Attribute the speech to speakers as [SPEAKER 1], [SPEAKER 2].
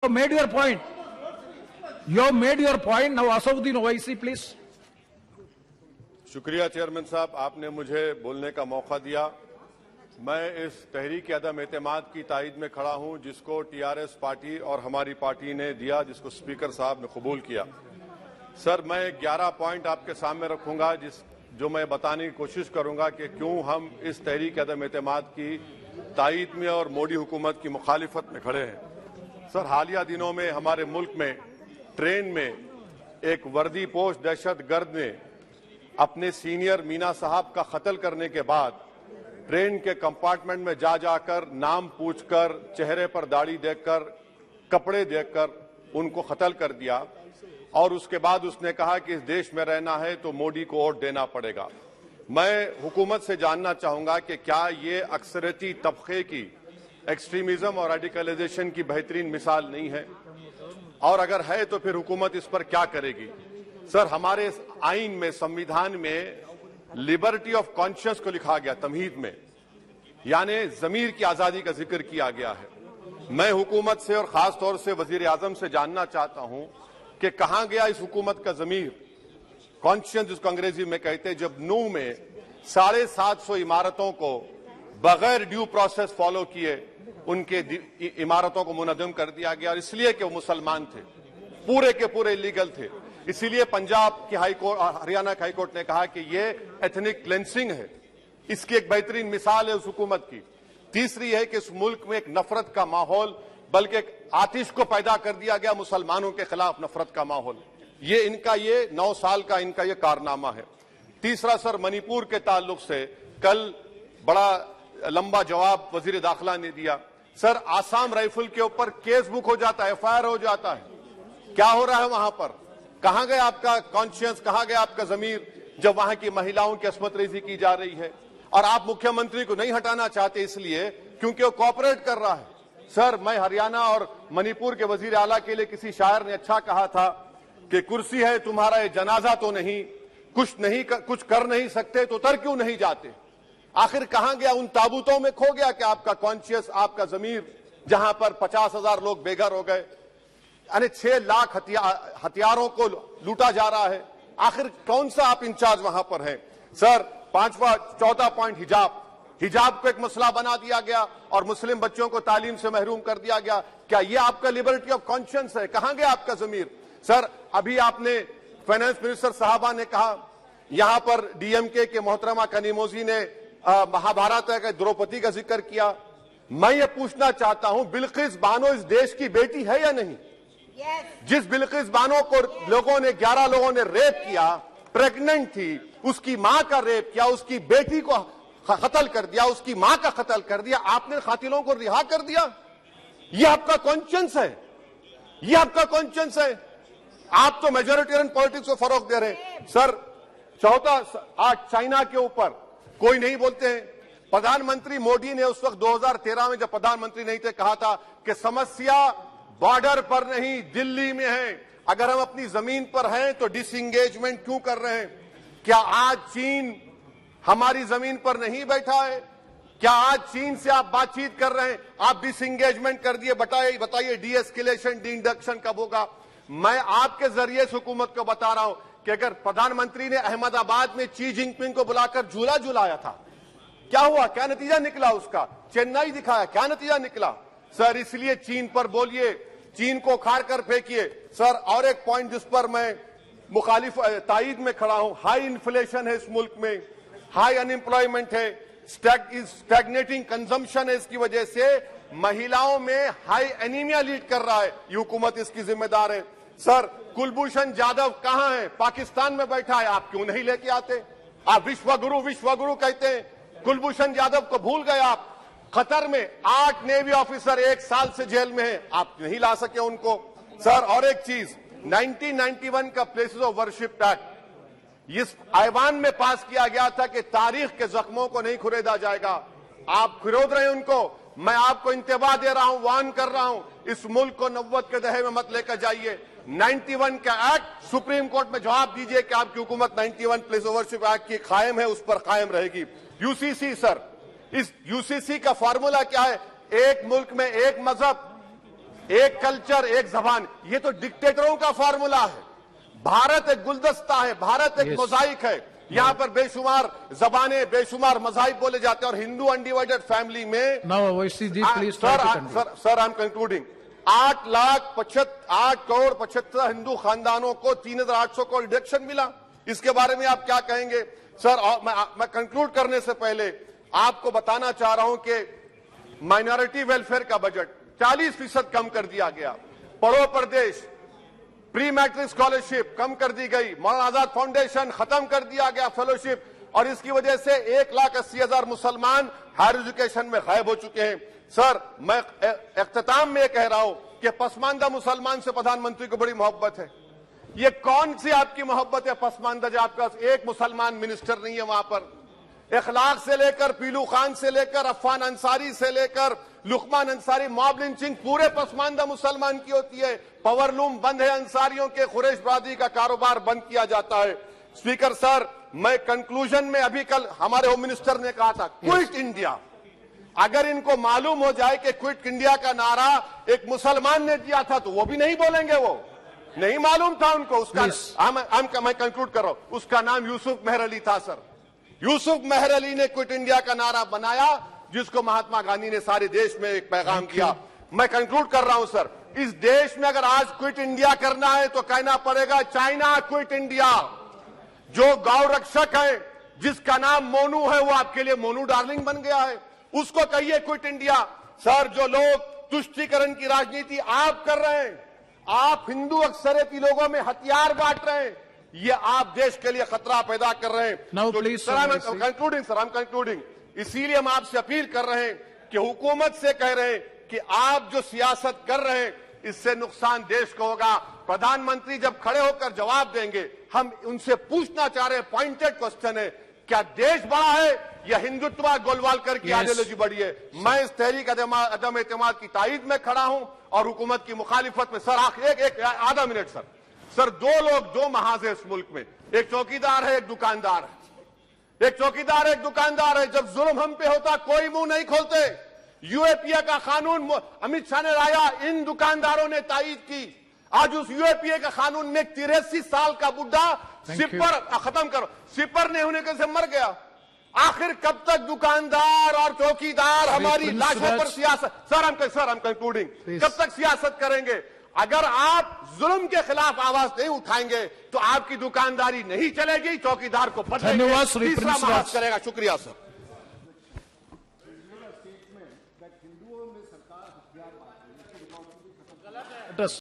[SPEAKER 1] made your point. You have made your point. Now, Asauddin Owaisi, please.
[SPEAKER 2] शुक्रिया chairman साहब, आपने मुझे बोलने का मौका दिया। मैं इस तहरीक अदम एतमाद की तायद में खड़ा हूं जिसको टीआरएस पार्टी और हमारी पार्टी ने दिया, जिसको स्पीकर साहब ने कबूल किया। सर, मैं 11 पॉइंट आपके सामने रखूंगा जो मैं बताने की कोशिश करूंगा कि क्यों हम इस तहरीक अदम एतमाद की तायद में और मोदी हुकूमत की मुखालिफत में खड़े हैं। सर, हालिया दिनों में हमारे मुल्क में ट्रेन में एक वर्दीपोश दहशतगर्द ने अपने सीनियर मीना साहब का कत्ल करने के बाद ट्रेन के कंपार्टमेंट में जाकर नाम पूछकर, चेहरे पर दाढ़ी देखकर, कपड़े देखकर उनको कत्ल कर दिया और उसके बाद उसने कहा कि इस देश में रहना है तो मोदी को वोट देना पड़ेगा। मैं हुकूमत से जानना चाहूंगा कि क्या ये अक्सरियती तबके की एक्सट्रीमिज्म और रेडिकलाइजेशन की बेहतरीन मिसाल नहीं है, और अगर है तो फिर हुकूमत इस पर क्या करेगी। सर, हमारे आइन में, संविधान में लिबर्टी ऑफ कॉन्शियस को लिखा गया तमहीद में, यानी जमीर की आजादी का जिक्र किया गया है। मैं हुकूमत से और खास तौर से वजीर आजम से जानना चाहता हूं कि कहां गया इस हुकूमत का जमीर, कॉन्शियस जिसको अंग्रेजी में कहते हैं, जब नूह में 750 इमारतों को बगैर ड्यू प्रोसेस फॉलो किए उनके इमारतों को मुनज़्ज़म कर दिया गया, और इसलिए कि वो मुसलमान थे, पूरे के पूरे इलीगल थे। इसीलिए पंजाब की हाईकोर्ट, हरियाणा की हाईकोर्ट ने कहा कि ये एथनिक क्लेंसिंग है। इसकी एक बेहतरीन मिसाल है उस हुकूमत की। तीसरी है कि इस मुल्क में एक नफरत का माहौल, बल्कि एक आतिश को पैदा कर दिया गया, मुसलमानों के खिलाफ नफरत का माहौल। ये 9 साल का इनका ये कारनामा है। तीसरा सर, मणिपुर के ताल्लुक से कल बड़ा लंबा जवाब वजीर दाखिला ने दिया। सर, आसाम राइफल के ऊपर केस बुक हो जाता है, एफआईआर हो जाता है। क्या हो रहा है वहां पर? कहां गया आपका कॉन्शियस, कहां गया आपका जमीर, जब वहां की महिलाओं की अस्मत रेजी की जा रही है? और आप मुख्यमंत्री को नहीं हटाना चाहते इसलिए क्योंकि वो कोऑपरेट कर रहा है। सर, मैं हरियाणा और मणिपुर के वजीर आला के लिए, किसी शायर ने अच्छा कहा था कि कुर्सी है तुम्हारा ये जनाजा तो नहीं, कुछ कर नहीं सकते तो उतर क्यों नहीं जाते। आखिर कहां गया? उन ताबूतों में खो गया कि आपका कॉन्शियस, आपका जमीर, जहां पर 50,000 लोग बेघर हो गए, यानी 6 लाख हथियारों को लूटा जा रहा है। आखिर कौन सा आप इंचार्ज वहां पर हैं? सर, 4था पॉइंट, हिजाब को एक मसला बना दिया गया और मुस्लिम बच्चों को तालीम से महरूम कर दिया गया। क्या यह आपका लिबर्टी ऑफ कॉन्शियस है? कहां गया आपका जमीर? सर, अभी आपने फाइनेंस मिनिस्टर साहबा ने कहा, यहां पर डीएमके के मोहतरमा कनीमोजी ने महाभारत के द्रौपदी का जिक्र किया। मैं ये पूछना चाहता हूं, बिल्किस बानो इस देश की बेटी है या नहीं? जिस बिल्किस बानो को 11 लोगों ने रेप किया, प्रेग्नेंट थी, उसकी मां का रेप किया, उसकी बेटी को कत्ल कर दिया, उसकी मां का कत्ल कर दिया, आपने कातिलों को रिहा कर दिया। ये आपका कॉन्शियस है? ये आपका कॉन्शियस है? आप तो मेजोरिटेरियन पॉलिटिक्स को फरोग दे रहे हैं। सर, चौथा, आज चाइना के ऊपर कोई नहीं बोलते हैं। प्रधानमंत्री मोदी ने उस वक्त 2013 में जब प्रधानमंत्री नहीं थे, कहा था कि समस्या बॉर्डर पर नहीं, दिल्ली में है। अगर हम अपनी जमीन पर हैं तो डिसएंगेजमेंट क्यों कर रहे हैं? क्या आज चीन हमारी जमीन पर नहीं बैठा है? क्या आज चीन से आप बातचीत कर रहे हैं? आप डिसएंगेजमेंट कर दिए। बताइए डी एस्केलेशन, डी इंडक्शन कब होगा? मैं आपके जरिए से हुकूमत को बता रहा हूं कि अगर प्रधानमंत्री ने अहमदाबाद में शी जिनपिंग को बुलाकर झूला झुलाया था, क्या हुआ? क्या नतीजा निकला उसका? चेन्नई दिखाया, क्या नतीजा निकला? सर, इसलिए चीन पर बोलिए, चीन को उखाड़ कर फेंकिए। सर, और एक पॉइंट जिस पर मैं मुखालिफ तायद में खड़ा हूं, हाई इन्फ्लेशन है इस मुल्क में, हाई अनएम्प्लॉयमेंट है, स्टैग्नेटिंग कंजम्पशन है। इसकी वजह से महिलाओं में हाई एनीमिया लीड कर रहा है। ये हुकूमत इसकी जिम्मेदार है। सर, कुलभूषण जाधव कहां है? पाकिस्तान में बैठा है, आप क्यों नहीं लेके आते? आप विश्वगुरु कहते हैं, कुलभूषण जाधव को भूल गए आप। कतर में 8 नेवी ऑफिसर 1 साल से जेल में हैं, आप नहीं ला सके उनको। सर, और एक चीज, 1991 का प्लेसेस ऑफ वर्शिप एक्ट इस ऐवान में पास किया गया था कि तारीख के जख्मों को नहीं खुरेदा जाएगा। आप खुरोद रहे हैं उनको। मैं आपको इंतबा दे रहा हूं, वार्न कर रहा हूं, इस मुल्क को 90 के दहे में मत लेकर जाइए। 91 का एक्ट, सुप्रीम कोर्ट में जवाब दीजिए कि आपकी हुकूमत 91 प्लेस ऑफ वर्शिप एक्ट की कायम है, उस पर कायम रहेगी। यूसीसी, सर, इस यूसीसी का फॉर्मूला क्या है? एक मुल्क में एक मजहब, एक कल्चर, एक जबान, ये तो डिक्टेटरों का फॉर्मूला है। भारत एक गुलदस्ता है, भारत एक मोजाइक है। यहाँ पर बेशुमार जबानें, बेशुमार मज़ाहिब बोले जाते हैं और हिंदू अनडिवाइडेड फैमिली में sir I am concluding 8 crore 75 Hindu खानदानों को 3,800 करोड़ डिडक्शन मिला। इसके बारे में आप क्या कहेंगे सर? और मैं कंक्लूड करने से पहले आपको बताना चाह रहा हूं कि माइनॉरिटी वेलफेयर का बजट 40% कम कर दिया गया। पढ़ो प्रदेश, प्री मैट्रिक स्कॉलरशिप कम कर दी गई, मौलाना आजाद फाउंडेशन खत्म कर दिया गया फेलोशिप, और इसकी वजह से 1,80,000 मुसलमान हायर एजुकेशन में गायब हो चुके हैं। सर, मैं इख्तिताम में कह रहा हूं कि पसमानदा मुसलमान से प्रधानमंत्री को बड़ी मोहब्बत है। ये कौन सी आपकी मोहब्बत है पसमानदा, जो आपका एक मुसलमान मिनिस्टर नहीं है वहां पर? इखलाक से लेकर पीलू खान से लेकर अफान अंसारी से लेकर लुकमान अंसारी, मॉब लिंचिंग पूरे पसमानदा मुसलमान की होती है। पावरलूम बंद है, अंसारियों के खुरेश बरादरी का कारोबार बंद किया जाता है। स्पीकर सर, मैं कंक्लूजन में अभी कल हमारे होम मिनिस्टर ने कहा था क्विट इंडिया। अगर इनको मालूम हो जाए कि क्विट इंडिया का नारा एक मुसलमान ने दिया था तो वो भी नहीं बोलेंगे, वो नहीं मालूम था उनको। उसका मैं कंक्लूड कर रहा हूं, उसका नाम यूसुफ मेहर अली था सर। यूसुफ मेहर अली ने क्विट इंडिया का नारा बनाया, जिसको महात्मा गांधी ने सारे देश में एक पैगाम किया। मैं कंक्लूड कर रहा हूं सर, इस देश में अगर आज क्विट इंडिया करना है तो कहना पड़ेगा चाइना क्विट इंडिया। जो गौ रक्षक है जिसका नाम मोनू है, वो आपके लिए मोनू डार्लिंग बन गया है, उसको कहिए क्विट इंडिया। सर, जो लोग तुष्टीकरण की राजनीति आप कर रहे हैं, आप हिंदू अक्सरियती लोगों में हथियार बांट रहे हैं, ये आप देश के लिए खतरा पैदा कर रहे हैं। Sir, I am concluding. इसीलिए हम आपसे अपील कर रहे हैं कि हुकूमत से कह रहे हैं कि आप जो सियासत कर रहे हैं इससे नुकसान देश को होगा। प्रधानमंत्री जब खड़े होकर जवाब देंगे, हम उनसे पूछना चाह रहे हैं, पॉइंटेड क्वेश्चन है, क्या देश बड़ा है या हिंदुत्व गोलवालकर की आइडियोलॉजी बड़ी है? मैं इस तहरीक अदम एतमाद की तायद में खड़ा हूं और हुकूमत की मुखालिफत में। सर, एक आधा मिनट सर, दो लोग, दो महाज है इस मुल्क में, एक चौकीदार है, एक दुकानदार है। एक चौकीदार है, एक दुकानदार है। जब जुल्म हम पे होता कोई मुंह नहीं खोलते। यूएपीए का कानून अमित शाह ने लाया, इन दुकानदारों ने तायद की। आज उस यूएपीए के कानून में 83 साल का बुढ़ा सिपर खत्म करो, सिपर नहीं होने से मर गया। आखिर कब तक दुकानदार और चौकीदार हमारी लाशों पर सियासत? सर, हम कंक्लूडिंग, कब तक सियासत करेंगे? अगर आप जुल्म के खिलाफ आवाज नहीं उठाएंगे तो आपकी दुकानदारी नहीं चलेगी, चौकीदार को बदलेंगे, तीसरा महाज करेगा। शुक्रिया सर।